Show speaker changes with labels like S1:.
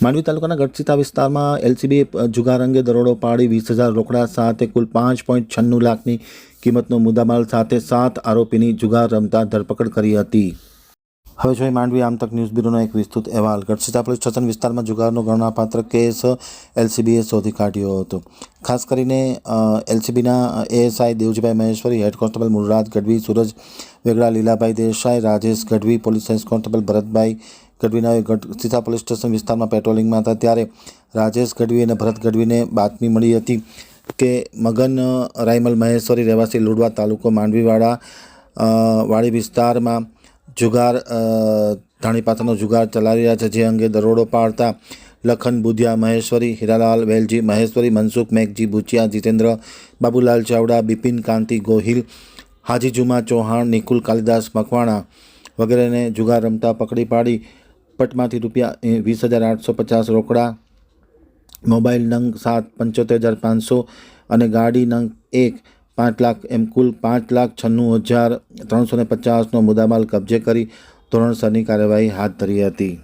S1: માંડવી તાલુકાના ગઢસીતા વિસ્તારમાં એલસીબી જુગાર અંગે દરોડો પાડી 20,000 રોકડા સાથે કુલ 5.96 લાખની કિંમતનો મુદ્દામાલ સાથે 7 આરોપીની જુગાર રમતા ધરપકડ કરી હતી। હવે જોઈએ માંડવી આમતક ન્યૂઝ બ્યુરોનો એક વિસ્તૃત અહેવાલ। ગઢસીતા પોલીસ સ્ટેશન વિસ્તારમાં જુગારનો ગણનાપાત્ર કેસ એલસીબીએ શોધી કાઢ્યો હતો। ખાસ કરીને એલસીબીના ASI Devjibhai Maheshwari, head constable Murraj Gadhvi, Suraj Vegda, Lilabhai Desai, Rajesh Gadhvi, police science constable Bharatbhai ગઢવીના ગઢસીતા પોલીસ સ્ટેશન વિસ્તારમાં પેટ્રોલિંગમાં હતા ત્યારે રાજેશ ગઢવી અને ભરત ગઢવીને બાતમી મળી હતી કે મગન રાયમલ મહેશ્વરી રહેવાસી લુડવા તાલુકો માંડવીવાડા વાડી વિસ્તારમાં જુગાર ધાણીપાથાનો જુગાર ચલાવી રહ્યા છે, જે અંગે દરોડો પાડતા લખન બુધિયા મહેશ્વરી, હીરાલાલ વેલજી મહેશ્વરી, મનસુખ મેઘજી ભૂચિયા, જીતેન્દ્ર બાબુલાલ ચાવડા, બિપિન કાંતિ ગોહિલ, હાજી જુમા ચૌહાણ, નિકુલ કાલિદાસ મકવાણા વગેરેને જુગાર રમતા પકડી પાડી પટમાંથી રૂપિયા 20,850 રોકડા, મોબાઈલ નંગ 7,75,500 અને ગાડી નંગ 5 લાખ એમ કુલ 5,96,350નો મુદ્દામાલ કબજે કરી ધોરણસરની કાર્યવાહી હાથ ધરી હતી।